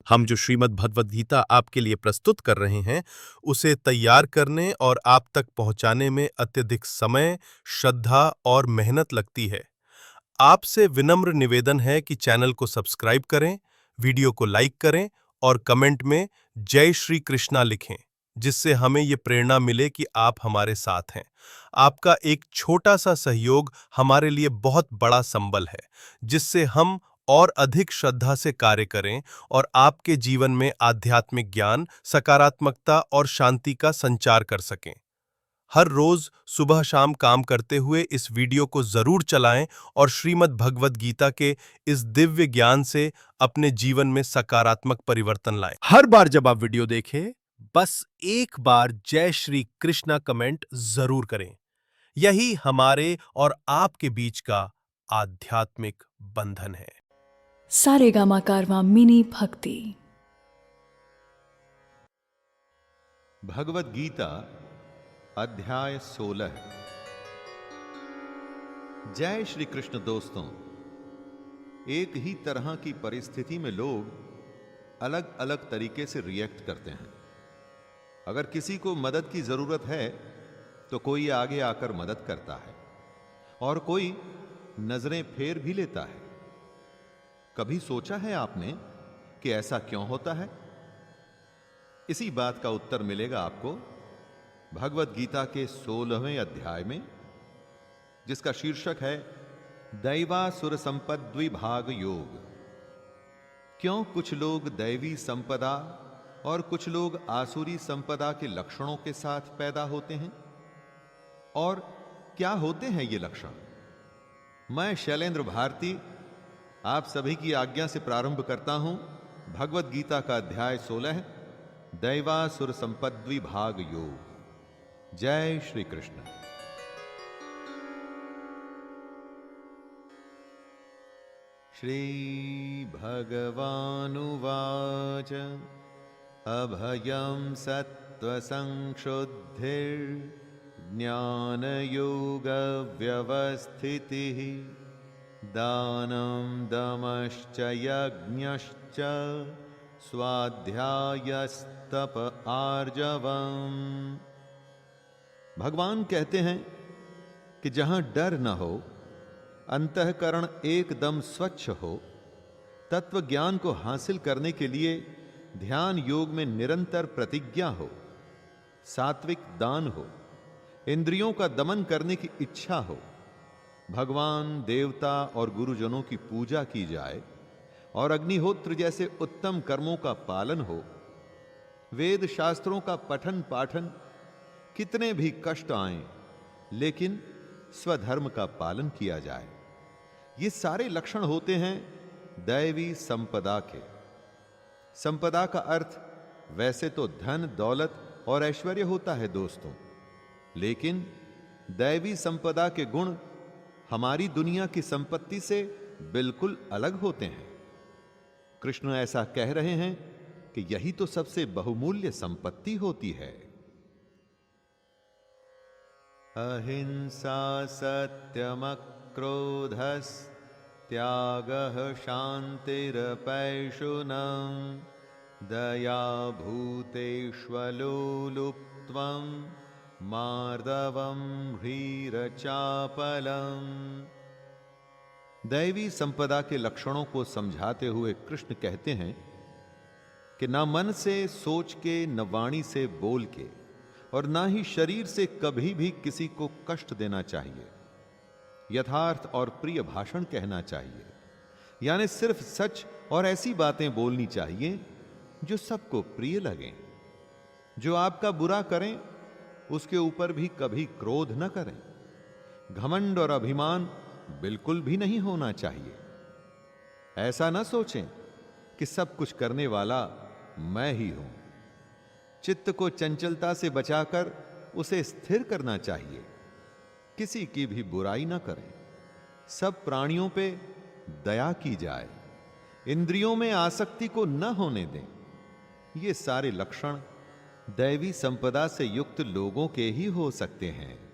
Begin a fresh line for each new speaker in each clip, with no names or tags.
हम जो श्रीमद् भगवद गीता आपके लिए प्रस्तुत कर रहे हैं, उसे तैयार करने और आप तक पहुंचाने में अत्यधिक समय, श्रद्धा और मेहनत लगती है। आपसे विनम्र निवेदन है कि चैनल को सब्सक्राइब करें, वीडियो को लाइक करें और कमेंट में जय श्री कृष्णा लिखें, जिससे हमें ये प्रेरणा मिले कि आप हमारे साथ हैं। आपका एक छोटा सा सहयोग हमारे लिए बहुत बड़ा संबल है, जिससे हम और अधिक श्रद्धा से कार्य करें और आपके जीवन में आध्यात्मिक ज्ञान, सकारात्मकता और शांति का संचार कर सकें। हर रोज सुबह शाम काम करते हुए इस वीडियो को जरूर चलाएं और श्रीमद् भगवद गीता के इस दिव्य ज्ञान से अपने जीवन में सकारात्मक परिवर्तन लाएं। हर बार जब आप वीडियो देखें, बस एक बार जय श्री कृष्णा कमेंट जरूर करें। यही हमारे और आपके बीच का आध्यात्मिक बंधन है।
सारेगामा कारवां मिनी भक्ति।
भगवद गीता अध्याय 16। जय श्री कृष्ण। दोस्तों, एक ही तरह की परिस्थिति में लोग अलग अलग तरीके से रिएक्ट करते हैं। अगर किसी को मदद की जरूरत है तो कोई आगे आकर मदद करता है और कोई नजरें फेर भी लेता है। कभी सोचा है आपने कि ऐसा क्यों होता है? इसी बात का उत्तर मिलेगा आपको भगवद गीता के 16वें अध्याय में, जिसका शीर्षक है दैवासुर संपद्विभाग योग। क्यों कुछ लोग दैवी संपदा और कुछ लोग आसुरी संपदा के लक्षणों के साथ पैदा होते हैं, और क्या होते हैं ये लक्षण? मैं शैलेंद्र भारती आप सभी की आज्ञा से प्रारंभ करता हूं भगवद गीता का अध्याय 16, दैवासुर संपद्विभाग योग। जय श्री कृष्ण। श्री भगवानुवाच अभयं सत्त्वसंशुद्धिर्ज्ञानयोगव्यवस्थितिः दानं दमश्च यज्ञश्च स्वाध्यायस्तप आर्जवम्। भगवान कहते हैं कि जहां डर न हो, अंतःकरण एकदम स्वच्छ हो, तत्व ज्ञान को हासिल करने के लिए ध्यान योग में निरंतर प्रतिज्ञा हो, सात्विक दान हो, इंद्रियों का दमन करने की इच्छा हो, भगवान, देवता और गुरुजनों की पूजा की जाए और अग्निहोत्र जैसे उत्तम कर्मों का पालन हो, वेद शास्त्रों का पठन पाठन, कितने भी कष्ट आएं लेकिन स्वधर्म का पालन किया जाए, ये सारे लक्षण होते हैं दैवी संपदा के। संपदा का अर्थ वैसे तो धन, दौलत और ऐश्वर्य होता है दोस्तों, लेकिन दैवी संपदा के गुण हमारी दुनिया की संपत्ति से बिल्कुल अलग होते हैं। कृष्ण ऐसा कह रहे हैं कि यही तो सबसे बहुमूल्य संपत्ति होती है। अहिंसा सत्यमक्रोधस्त्यागः शान्तिरपैशुनम् दया भूतेष्वलोलुप्त्वं मार्दवं ह्रीरचापलम्। दैवी संपदा के लक्षणों को समझाते हुए कृष्ण कहते हैं कि ना मन से सोच के, न वाणी से बोल के, और ना ही शरीर से कभी भी किसी को कष्ट देना चाहिए। यथार्थ और प्रिय भाषण कहना चाहिए, यानी सिर्फ सच और ऐसी बातें बोलनी चाहिए जो सबको प्रिय लगें। जो आपका बुरा करें उसके ऊपर भी कभी क्रोध न करें। घमंड और अभिमान बिल्कुल भी नहीं होना चाहिए। ऐसा न सोचें कि सब कुछ करने वाला मैं ही हूं। चित्त को चंचलता से बचाकर उसे स्थिर करना चाहिए। किसी की भी बुराई न करें। सब प्राणियों पे दया की जाए। इंद्रियों में आसक्ति को न होने दें। ये सारे लक्षण दैवी संपदा से युक्त लोगों के ही हो सकते हैं।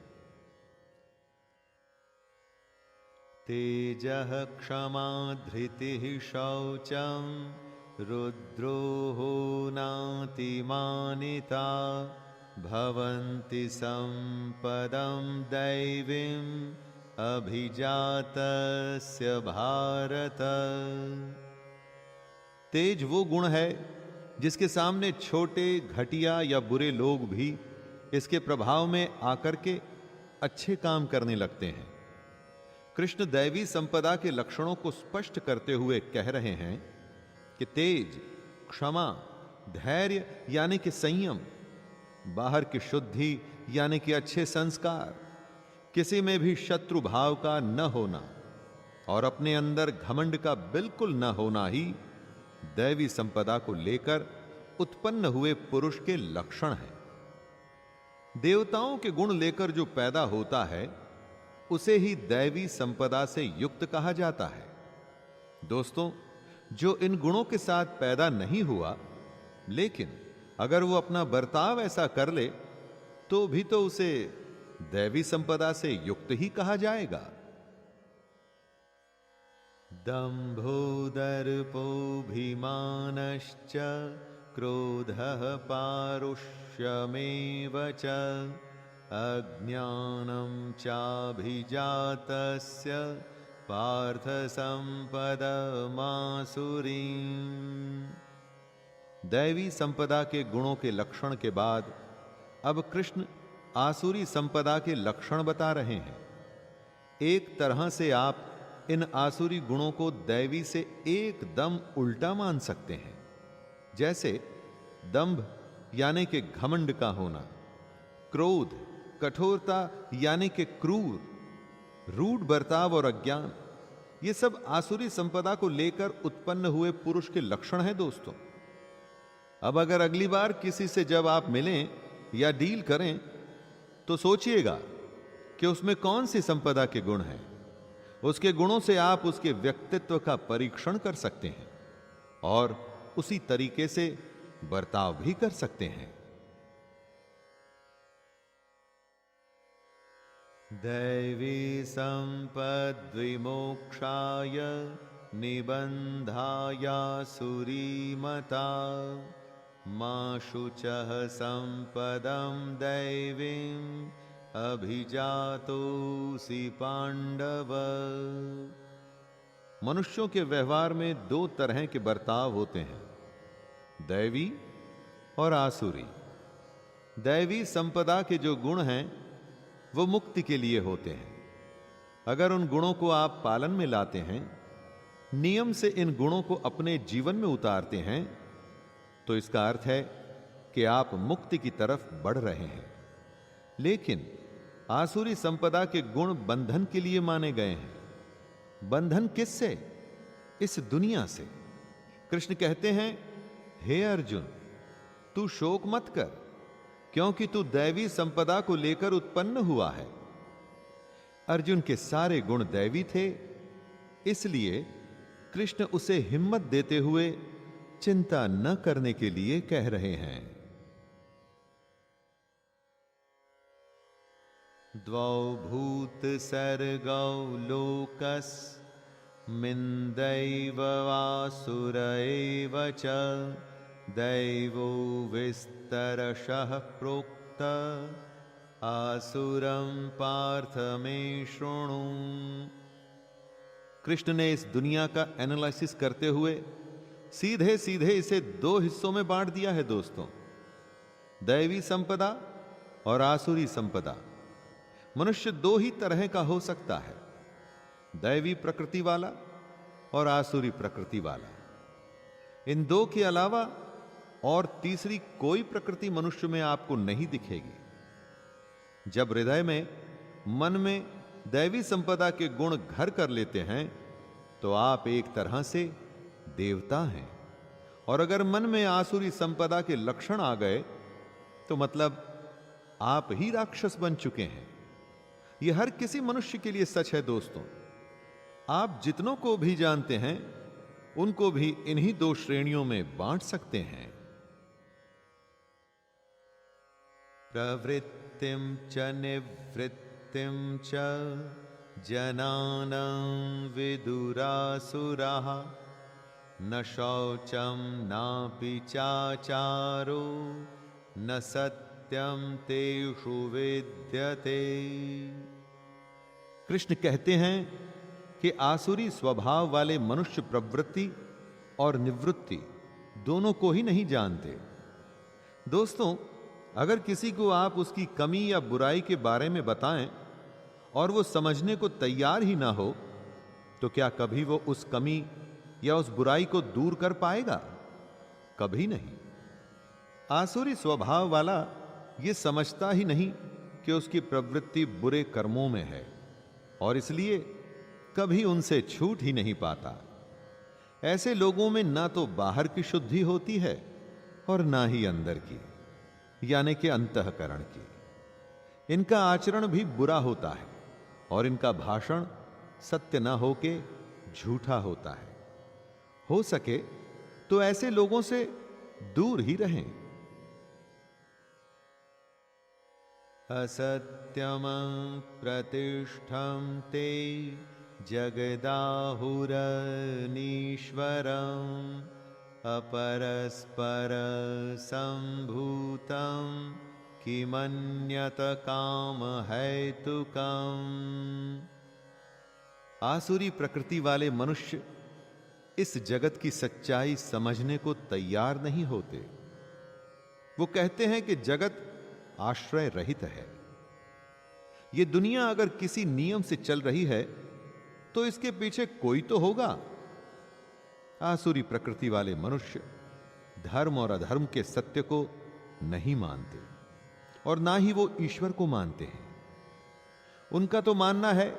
तेजः क्षमा धृतिः शौचम् रुद्रोहो नातिमानिता भवन्ति संपदं दैवीं अभिजातस्य भारत। तेज वो गुण है जिसके सामने छोटे, घटिया या बुरे लोग भी इसके प्रभाव में आकर के अच्छे काम करने लगते हैं। कृष्ण दैवी संपदा के लक्षणों को स्पष्ट करते हुए कह रहे हैं कि तेज, क्षमा, धैर्य यानी कि संयम, बाहर की शुद्धि यानी कि अच्छे संस्कार, किसी में भी शत्रु भाव का न होना और अपने अंदर घमंड का बिल्कुल न होना ही दैवी संपदा को लेकर उत्पन्न हुए पुरुष के लक्षण हैं। देवताओं के गुण लेकर जो पैदा होता है उसे ही दैवी संपदा से युक्त कहा जाता है। दोस्तों, जो इन गुणों के साथ पैदा नहीं हुआ, लेकिन अगर वो अपना बर्ताव ऐसा कर ले तो भी तो उसे दैवी संपदा से युक्त ही कहा जाएगा। दंभो दर्पोऽभिमानश्च क्रोधः पारुष्यमेव च अज्ञानं चाभिजातस्य पार्थ संपदमासुरीम्। दैवी संपदा के गुणों के लक्षण के बाद अब कृष्ण आसुरी संपदा के लक्षण बता रहे हैं। एक तरह से आप इन आसुरी गुणों को दैवी से एकदम उल्टा मान सकते हैं। जैसे दंभ यानी कि घमंड का होना, क्रोध, कठोरता यानी कि क्रूर, रूढ़ बर्ताव और अज्ञान, ये सब आसुरी संपदा को लेकर उत्पन्न हुए पुरुष के लक्षण हैं। दोस्तों, अब अगर अगली बार किसी से जब आप मिलें या डील करें तो सोचिएगा कि उसमें कौन सी संपदा के गुण हैं। उसके गुणों से आप उसके व्यक्तित्व का परीक्षण कर सकते हैं और उसी तरीके से बर्ताव भी कर सकते हैं। दैवी संपद्विमोक्षाय निबन्धायासुरीमता मा शुचः संपदं दैवीम् अभिजातोऽसि पांडव। मनुष्यों के व्यवहार में दो तरह के बर्ताव होते हैं, दैवी और आसुरी। दैवी संपदा के जो गुण हैं वो मुक्ति के लिए होते हैं। अगर उन गुणों को आप पालन में लाते हैं, नियम से इन गुणों को अपने जीवन में उतारते हैं, तो इसका अर्थ है कि आप मुक्ति की तरफ बढ़ रहे हैं। लेकिन आसुरी संपदा के गुण बंधन के लिए माने गए हैं। बंधन किससे? इस दुनिया से। कृष्ण कहते हैं, हे अर्जुन, तू शोक मत कर, क्योंकि तू दैवी संपदा को लेकर उत्पन्न हुआ है। अर्जुन के सारे गुण दैवी थे, इसलिए कृष्ण उसे हिम्मत देते हुए चिंता न करने के लिए कह रहे हैं। द्वौ भूत सर्गौ लोकस्मिन् वासुर एव च दैवो विस्तरशः प्रोक्त आसुरं पार्थ मे शृणु। कृष्ण ने इस दुनिया का एनालिसिस करते हुए सीधे सीधे इसे दो हिस्सों में बांट दिया है। दोस्तों, दैवी संपदा और आसुरी संपदा। मनुष्य दो ही तरह का हो सकता है, दैवी प्रकृति वाला और आसुरी प्रकृति वाला। इन दो के अलावा और तीसरी कोई प्रकृति मनुष्य में आपको नहीं दिखेगी। जब हृदय में, मन में दैवी संपदा के गुण घर कर लेते हैं तो आप एक तरह से देवता हैं, और अगर मन में आसुरी संपदा के लक्षण आ गए तो मतलब आप ही राक्षस बन चुके हैं। यह हर किसी मनुष्य के लिए सच है। दोस्तों, आप जितनों को भी जानते हैं उनको भी इन्हीं दो श्रेणियों में बांट सकते हैं। प्रवृत्तिं च निवृत्तिं च जनानां विदुरासुराः न शौचम नापि चाचारो न सत्यम तेषु विद्यते। कृष्ण कहते हैं कि आसुरी स्वभाव वाले मनुष्य प्रवृत्ति और निवृत्ति दोनों को ही नहीं जानते। दोस्तों, अगर किसी को आप उसकी कमी या बुराई के बारे में बताएं और वो समझने को तैयार ही ना हो, तो क्या कभी वो उस कमी या उस बुराई को दूर कर पाएगा? कभी नहीं। आसुरी स्वभाव वाला ये समझता ही नहीं कि उसकी प्रवृत्ति बुरे कर्मों में है और इसलिए कभी उनसे छूट ही नहीं पाता। ऐसे लोगों में ना तो बाहर की शुद्धि होती है और ना ही अंदर की, यानी कि अंतःकरण की। इनका आचरण भी बुरा होता है और इनका भाषण सत्य न होके झूठा होता है। हो सके तो ऐसे लोगों से दूर ही रहें। असत्यम प्रतिष्ठम ते जगदाहुरनीश्वरम अपरस्पर संभूतम किमन्यत काम हेतुकम। आसुरी प्रकृति वाले मनुष्य इस जगत की सच्चाई समझने को तैयार नहीं होते। वो कहते हैं कि जगत आश्रय रहित है। ये दुनिया अगर किसी नियम से चल रही है तो इसके पीछे कोई तो होगा। आसुरी प्रकृति वाले मनुष्य धर्म और अधर्म के सत्य को नहीं मानते और ना ही वो ईश्वर को मानते हैं। उनका तो मानना है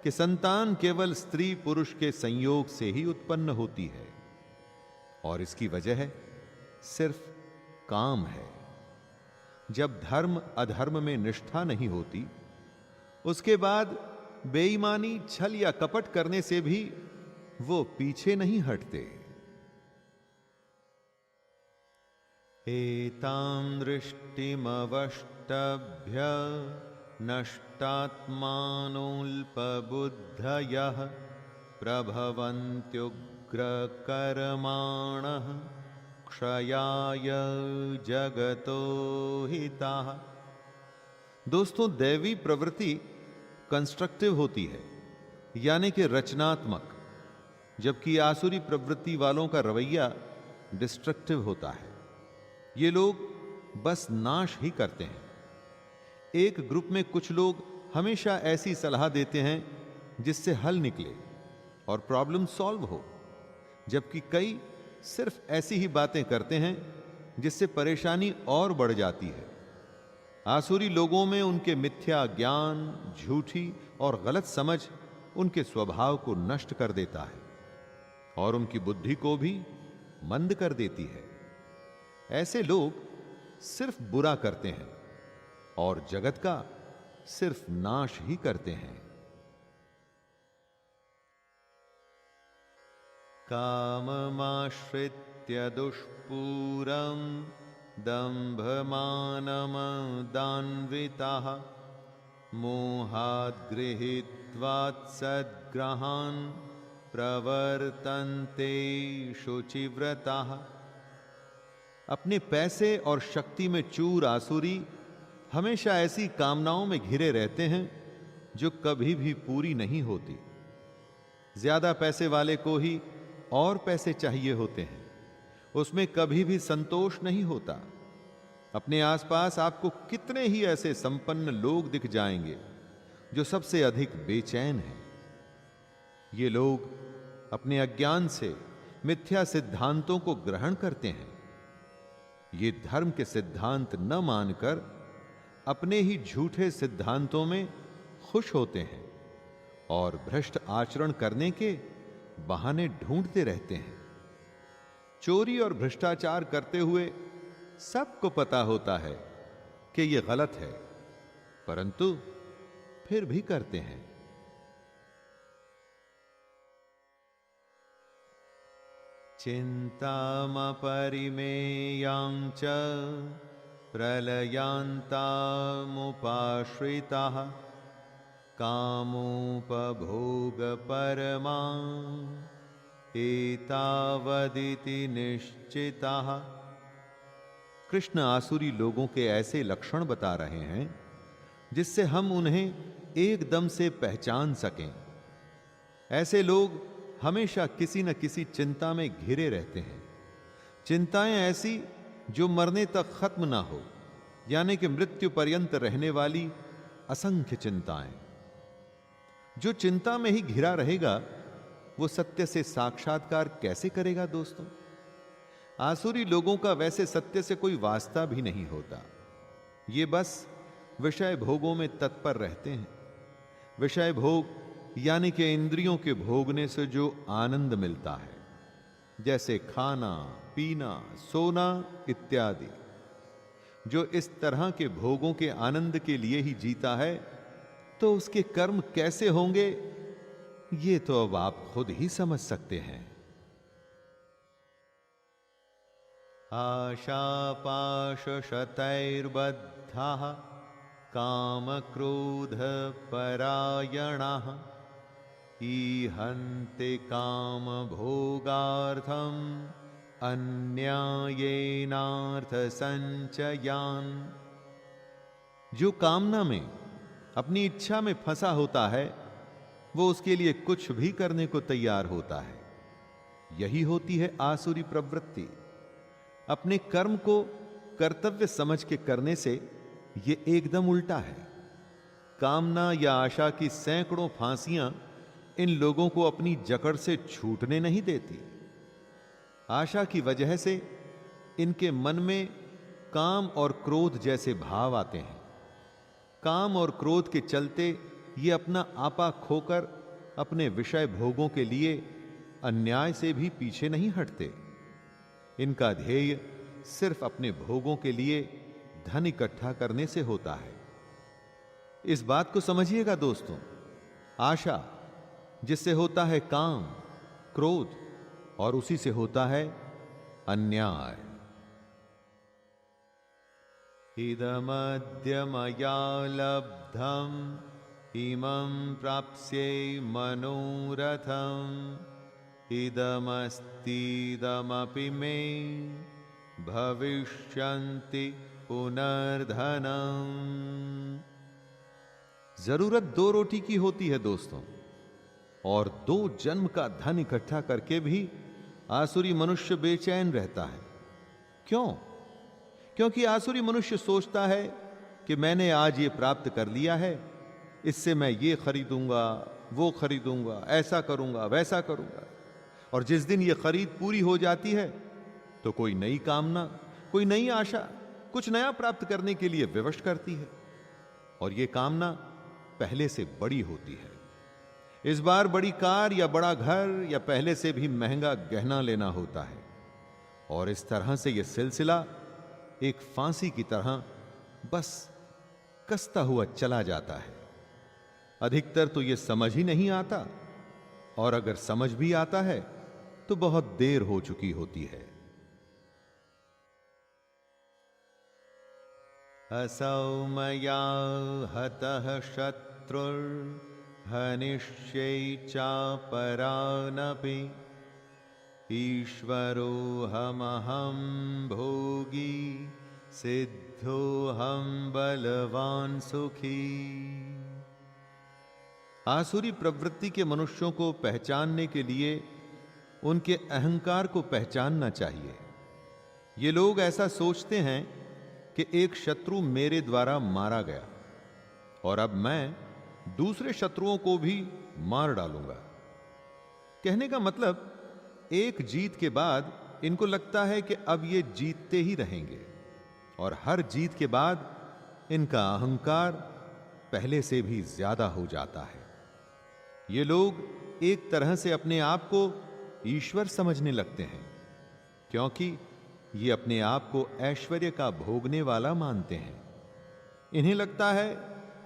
कि संतान केवल स्त्री पुरुष के संयोग से ही उत्पन्न होती है और इसकी वजह सिर्फ काम है। जब धर्म अधर्म में निष्ठा नहीं होती, उसके बाद बेईमानी, छल या कपट करने से भी वो पीछे नहीं हटते। एतां दृष्टिमवष्टभ्य नष्टात्मानोऽल्पबुद्धयः प्रभवन्त्युग्रकर्माणः क्षयाय जगतो हिताः। दोस्तों, दैवी प्रवृत्ति कंस्ट्रक्टिव होती है, यानी कि रचनात्मक, जबकि आसुरी प्रवृत्ति वालों का रवैया डिस्ट्रक्टिव होता है। ये लोग बस नाश ही करते हैं। एक ग्रुप में कुछ लोग हमेशा ऐसी सलाह देते हैं जिससे हल निकले और प्रॉब्लम सॉल्व हो, जबकि कई सिर्फ ऐसी ही बातें करते हैं जिससे परेशानी और बढ़ जाती है। आसुरी लोगों में उनके मिथ्या ज्ञान, झूठी और गलत समझ उनके स्वभाव को नष्ट कर देता है और उनकी बुद्धि को भी मंद कर देती है। ऐसे लोग सिर्फ बुरा करते हैं और जगत का सिर्फ नाश ही करते हैं। काममाश्रित्य दुष्पूरं दम्भमानमदान्विताः मोहाद् गृहीत्वात् सद्ग्रहान् प्रवर्तन्ते शुचिव्रताः। अपने पैसे और शक्ति में चूर आसुरी हमेशा ऐसी कामनाओं में घिरे रहते हैं जो कभी भी पूरी नहीं होती। ज्यादा पैसे वाले को ही और पैसे चाहिए होते हैं, उसमें कभी भी संतोष नहीं होता। अपने आसपास आपको कितने ही ऐसे संपन्न लोग दिख जाएंगे जो सबसे अधिक बेचैन हैं। ये लोग अपने अज्ञान से मिथ्या सिद्धांतों को ग्रहण करते हैं। ये धर्म के सिद्धांत न मानकर अपने ही झूठे सिद्धांतों में खुश होते हैं और भ्रष्ट आचरण करने के बहाने ढूंढते रहते हैं। चोरी और भ्रष्टाचार करते हुए सबको पता होता है कि यह गलत है, परंतु फिर भी करते हैं। चिंतामपरिमेयां च प्रलयान्तामुपाश्रिताः कामोपभोगपरमां एतावदिति निश्चिताः। कृष्ण आसुरी लोगों के ऐसे लक्षण बता रहे हैं जिससे हम उन्हें एकदम से पहचान सकें। ऐसे लोग हमेशा किसी न किसी चिंता में घिरे रहते हैं। चिंताएं ऐसी जो मरने तक खत्म ना हो, यानी कि मृत्यु पर्यंत रहने वाली असंख्य चिंताएं। जो चिंता में ही घिरा रहेगा वो सत्य से साक्षात्कार कैसे करेगा दोस्तों? आसुरी लोगों का वैसे सत्य से कोई वास्ता भी नहीं होता। ये बस विषय भोगों में तत्पर रहते हैं। विषय भोग यानी कि इंद्रियों के भोगने से जो आनंद मिलता है, जैसे खाना, पीना, सोना इत्यादि, जो इस तरह के भोगों के आनंद के लिए ही जीता है, तो उसके कर्म कैसे होंगे ये तो अब आप खुद ही समझ सकते हैं। आशापाशशतैर्बद्धाः कामक्रोधपरायणाः ईहन्ते कामभोगार्थम् अन्यायेनार्थसंचयान्। जो कामना में, अपनी इच्छा में फंसा होता है, वो उसके लिए कुछ भी करने को तैयार होता है। यही होती है आसुरी प्रवृत्ति। अपने कर्म को कर्तव्य समझ के करने से ये एकदम उल्टा है। कामना या आशा की सैकड़ों फांसियां इन लोगों को अपनी जकड़ से छूटने नहीं देती। आशा की वजह से इनके मन में काम और क्रोध जैसे भाव आते हैं। काम और क्रोध के चलते ये अपना आपा खोकर अपने विषय भोगों के लिए अन्याय से भी पीछे नहीं हटते। इनका ध्येय सिर्फ अपने भोगों के लिए धन इकट्ठा करने से होता है। इस बात को समझिएगा दोस्तों। आशा, जिससे होता है काम, क्रोध, और उसी से होता है अन्याय। इदमद्य मया लब्धम् इमं प्राप्स्ये मनोरथम् इदमस्तीदमपि मे भविष्यन्ति पुनर्धनम्। जरूरत 2 रोटी की होती है दोस्तों, और 2 जन्म का धन इकट्ठा करके भी आसुरी मनुष्य बेचैन रहता है। क्यों? क्योंकि आसुरी मनुष्य सोचता है कि मैंने आज ये प्राप्त कर लिया है, इससे मैं ये खरीदूंगा, वो खरीदूंगा, ऐसा करूंगा, वैसा करूंगा। और जिस दिन ये खरीद पूरी हो जाती है तो कोई नई कामना, कोई नई आशा, कुछ नया प्राप्त करने के लिए विवश करती है, और ये कामना पहले से बड़ी होती है। इस बार बड़ी कार या बड़ा घर या पहले से भी महंगा गहना लेना होता है, और इस तरह से यह सिलसिला एक फांसी की तरह बस कसता हुआ चला जाता है। अधिकतर तो यह समझ ही नहीं आता, और अगर समझ भी आता है तो बहुत देर हो चुकी होती है। असौ मया हतः शत्रुर्हनिष्ये चापरानपि ईश्वरोऽहमहं भोगी सिद्धोऽहं बलवान सुखी। आसुरी प्रवृत्ति के मनुष्यों को पहचानने के लिए उनके अहंकार को पहचानना चाहिए। ये लोग ऐसा सोचते हैं कि एक शत्रु मेरे द्वारा मारा गया और अब मैं दूसरे शत्रुओं को भी मार डालूंगा। कहने का मतलब, एक जीत के बाद इनको लगता है कि अब ये जीतते ही रहेंगे, और हर जीत के बाद इनका अहंकार पहले से भी ज्यादा हो जाता है। ये लोग एक तरह से अपने आप को ईश्वर समझने लगते हैं, क्योंकि ये अपने आप को ऐश्वर्य का भोगने वाला मानते हैं। इन्हें लगता है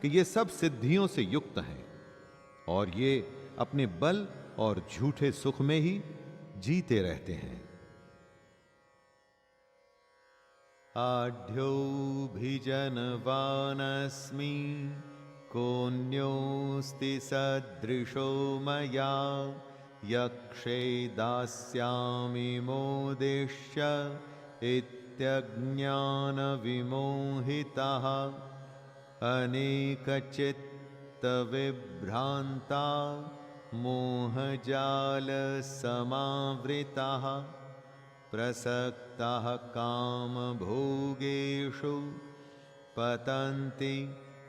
कि ये सब सिद्धियों से युक्त हैं, और ये अपने बल और झूठे सुख में ही जीते रहते हैं। आढ्योऽभिजनवानस्मि कोऽन्योऽस्ति सदृशो मया यक्षे दास्यामि मोदिष्य इत्यज्ञानविमोहिताः अनेकचित्तविभ्रान्ता मोहजालसमावृताः प्रसक्ताः कामभोगेषु पतन्ति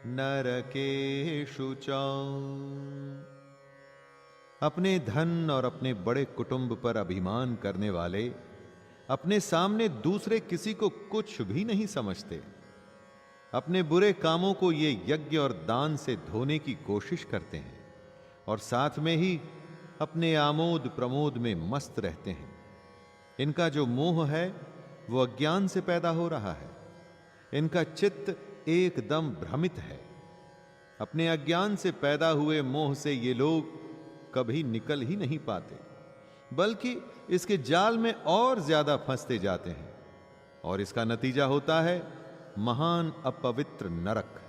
नरकेषु च। अपने धन और अपने बड़े कुटुंब पर अभिमान करने वाले अपने सामने दूसरे किसी को कुछ भी नहीं समझते। अपने बुरे कामों को ये यज्ञ और दान से धोने की कोशिश करते हैं और साथ में ही अपने आमोद प्रमोद में मस्त रहते हैं। इनका जो मोह है वो अज्ञान से पैदा हो रहा है। इनका चित्त एकदम भ्रमित है। अपने अज्ञान से पैदा हुए मोह से ये लोग कभी निकल ही नहीं पाते, बल्कि इसके जाल में और ज्यादा फंसते जाते हैं और इसका नतीजा होता है महान अपवित्र नरक।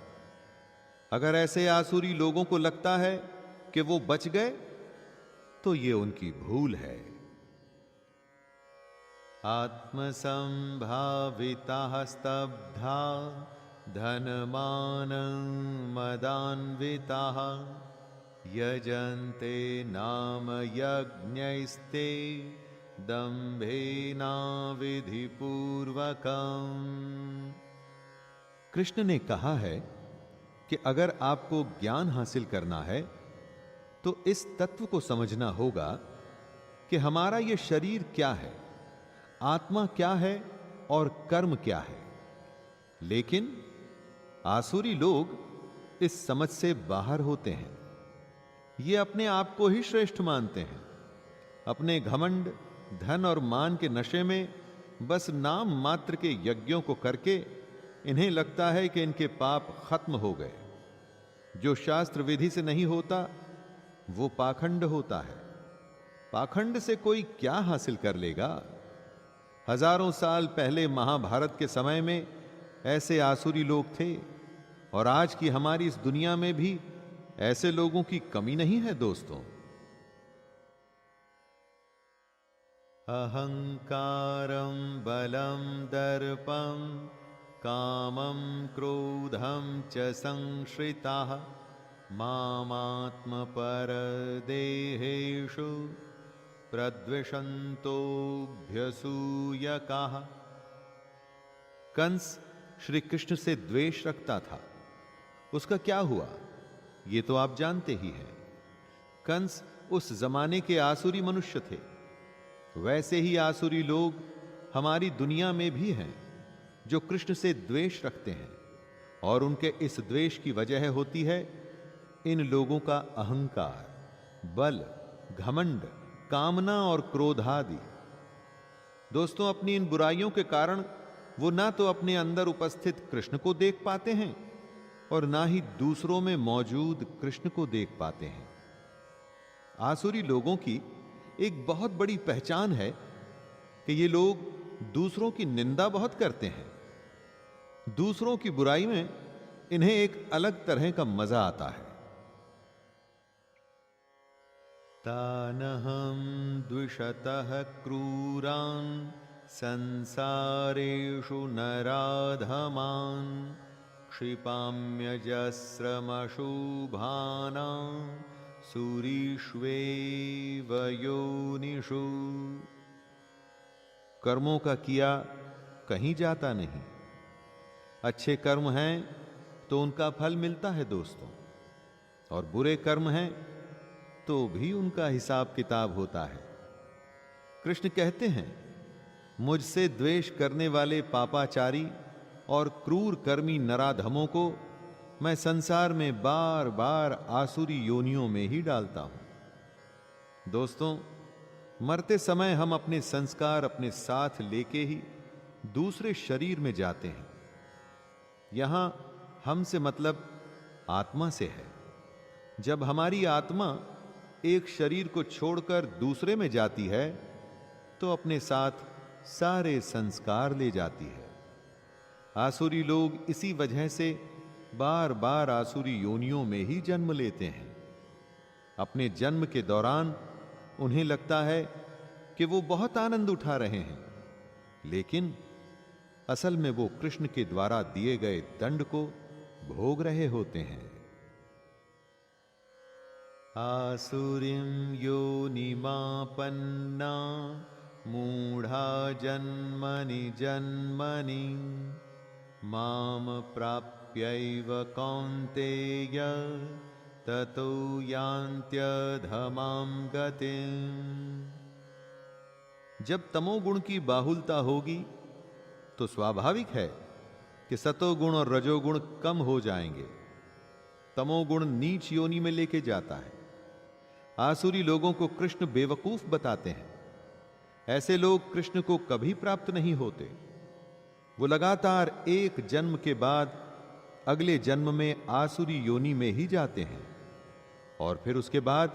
अगर ऐसे आसुरी लोगों को लगता है कि वो बच गए तो ये उनकी भूल है। आत्मसंभाविताः स्तब्धा धनमानं मदान्विताः यजन्ते नाम यज्ञैस्ते दम्भेना विधिपूर्वकम्। कृष्ण ने कहा है कि अगर आपको ज्ञान हासिल करना है तो इस तत्व को समझना होगा कि हमारा यह शरीर क्या है, आत्मा क्या है और कर्म क्या है। लेकिन आसुरी लोग इस समझ से बाहर होते हैं। ये अपने आप को ही श्रेष्ठ मानते हैं। अपने घमंड, धन और मान के नशे में बस नाम मात्र के यज्ञों को करके इन्हें लगता है कि इनके पाप खत्म हो गए। जो शास्त्र विधि से नहीं होता वो पाखंड होता है। पाखंड से कोई क्या हासिल कर लेगा। हजारों साल पहले महाभारत के समय में ऐसे आसुरी लोग थे और आज की हमारी इस दुनिया में भी ऐसे लोगों की कमी नहीं है दोस्तों। अहंकारं बलं दर्पं कामं क्रोधं च संश्रिताः मामात्मपरदेहेषु प्रद्विषन्तोऽभ्यसूयकाः। कंस श्री कृष्ण से द्वेष रखता था। उसका क्या हुआ ये तो आप जानते ही हैं। कंस उस जमाने के आसुरी मनुष्य थे। वैसे ही आसुरी लोग हमारी दुनिया में भी हैं जो कृष्ण से द्वेष रखते हैं और उनके इस द्वेष की वजह होती है इन लोगों का अहंकार, बल, घमंड, कामना और क्रोध आदि। दोस्तों, अपनी इन बुराइयों के कारण वो ना तो अपने अंदर उपस्थित कृष्ण को देख पाते हैं और ना ही दूसरों में मौजूद कृष्ण को देख पाते हैं। आसुरी लोगों की एक बहुत बड़ी पहचान है कि ये लोग दूसरों की निंदा बहुत करते हैं। दूसरों की बुराई में इन्हें एक अलग तरह का मजा आता है। तानहं द्विषतः क्रूरान् संसारेषु नराधमान् क्षिपाम्यजस्रमशुभानां सूरीष्वेव योनिषु। कर्मों का किया कहीं जाता नहीं। अच्छे कर्म हैं तो उनका फल मिलता है दोस्तों, और बुरे कर्म हैं तो भी उनका हिसाब किताब होता है। कृष्ण कहते हैं, मुझसे द्वेष करने वाले पापाचारी और क्रूर कर्मी नराधमों को मैं संसार में बार बार आसुरी योनियों में ही डालता हूं। दोस्तों, मरते समय हम अपने संस्कार अपने साथ लेके ही दूसरे शरीर में जाते हैं। यहां हमसे मतलब आत्मा से है। जब हमारी आत्मा एक शरीर को छोड़कर दूसरे में जाती है तो अपने साथ सारे संस्कार ले जाती है। आसुरी लोग इसी वजह से बार बार आसुरी योनियों में ही जन्म लेते हैं। अपने जन्म के दौरान उन्हें लगता है कि वो बहुत आनंद उठा रहे हैं, लेकिन असल में वो कृष्ण के द्वारा दिए गए दंड को भोग रहे होते हैं। आसुरीं योनिमापन्ना मूढ़ा जन्मनि जन्मनि माम प्राप्यैव कौन्तेय ततो यान्त्यधमां गतिम्। जब तमोगुण की बाहुलता होगी तो स्वाभाविक है कि सतोगुण और रजोगुण कम हो जाएंगे। तमोगुण नीच योनि में लेके जाता है। आसुरी लोगों को कृष्ण बेवकूफ बताते हैं। ऐसे लोग कृष्ण को कभी प्राप्त नहीं होते। वो लगातार एक जन्म के बाद अगले जन्म में आसुरी योनि में ही जाते हैं और फिर उसके बाद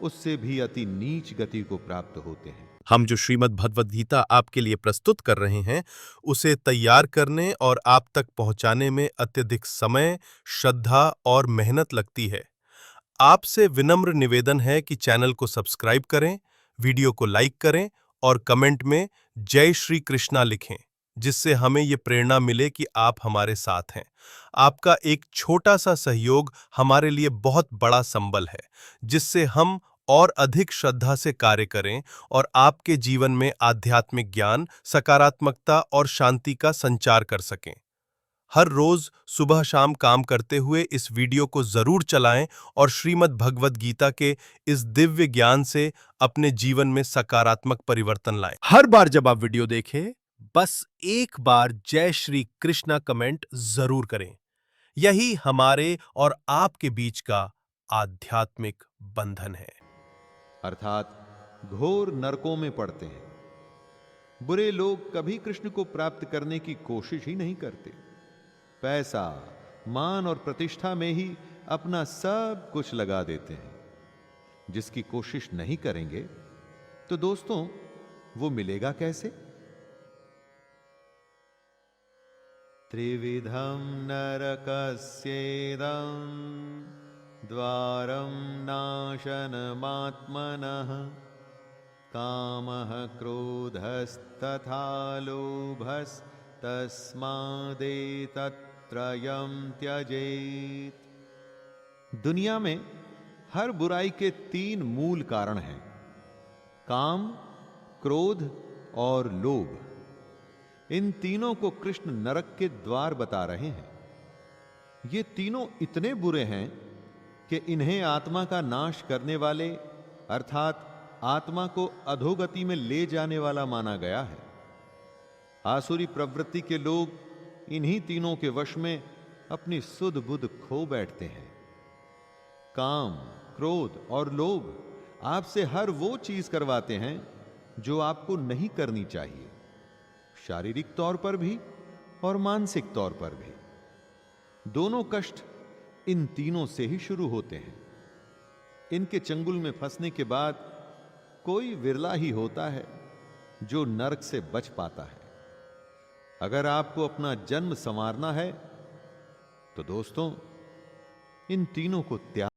उससे भी अति नीच गति को प्राप्त होते हैं।
हम जो श्रीमद् भगवद गीता आपके लिए प्रस्तुत कर रहे हैं, उसे तैयार करने और आप तक पहुंचाने में अत्यधिक समय, श्रद्धा और मेहनत लगती है। आपसे विनम्र निवेदन है कि चैनल को सब्सक्राइब करें, वीडियो को लाइक करें और कमेंट में जय श्री कृष्णा लिखें, जिससे हमें ये प्रेरणा मिले कि आप हमारे साथ हैं। आपका एक छोटा सा सहयोग हमारे लिए बहुत बड़ा संबल है, जिससे हम और अधिक श्रद्धा से कार्य करें और आपके जीवन में आध्यात्मिक ज्ञान, सकारात्मकता और शांति का संचार कर सकें। हर रोज सुबह शाम काम करते हुए इस वीडियो को जरूर चलाएं और श्रीमद् भगवद गीता के इस दिव्य ज्ञान से अपने जीवन में सकारात्मक परिवर्तन लाएं। हर बार जब आप वीडियो देखें, बस एक बार जय श्री कृष्णा कमेंट जरूर करें। यही हमारे और आपके बीच का आध्यात्मिक बंधन है।
अर्थात घोर नरकों में पड़ते हैं। बुरे लोग कभी कृष्ण को प्राप्त करने की कोशिश ही नहीं करते। पैसा, मान और प्रतिष्ठा में ही अपना सब कुछ लगा देते हैं। जिसकी कोशिश नहीं करेंगे तो दोस्तों वो मिलेगा कैसे? त्रिविधम नरकस्येदं द्वारं नाशनमात्मनः कामः क्रोधस्तथा लोभस्तस्मादेतत्त्रयं त्यजेत्। दुनिया में हर बुराई के 3 मूल कारण हैं: काम, क्रोध और लोभ। इन तीनों को कृष्ण नरक के द्वार बता रहे हैं। ये तीनों इतने बुरे हैं कि इन्हें आत्मा का नाश करने वाले अर्थात आत्मा को अधोगति में ले जाने वाला माना गया है। आसुरी प्रवृत्ति के लोग इन्हीं तीनों के वश में अपनी सुध बुध खो बैठते हैं। काम, क्रोध और लोभ आपसे हर वो चीज करवाते हैं जो आपको नहीं करनी चाहिए, शारीरिक तौर पर भी और मानसिक तौर पर भी। दोनों कष्ट इन तीनों से ही शुरू होते हैं। इनके चंगुल में फंसने के बाद कोई विरला ही होता है जो नरक से बच पाता है। अगर आपको अपना जन्म संवारना है तो दोस्तों इन तीनों को त्याग